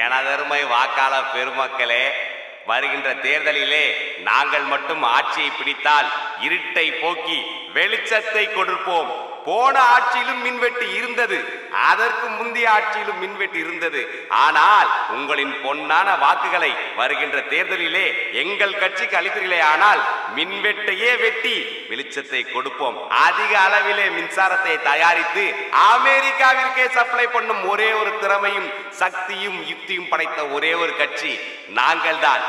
எனதருமை வாக்காளர் பெருமக்களே, வருகின்ற தேர்தலிலே நாங்கள் மட்டும் ஆட்சியை பிடித்தால் இருட்டை போக்கி வெளிச்சத்தை கொடுப்போம். போன ஆட்சியிலும் மின்வெட்டு இருந்தது, அதற்கு முந்தைய ஆட்சியிலும் மின்வெட்டு இருந்தது. ஆனால் உங்களின் பொன்னான வாக்குகளை வருகின்ற தேர்தலிலே எங்கள் கட்சிக்கு அளித்தீர்களே, ஆனால் மின்வெட்டையே வெட்டி வெளிச்சத்தை கொடுப்போம். அதிக அளவிலே மின்சாரத்தை தயாரித்து அமெரிக்காவிற்கே சப்ளை பண்ணும் ஒரே ஒரு திறமையும் சக்தியும் யுக்தியும் படைத்த ஒரே ஒரு கட்சி நாங்கள் தான்.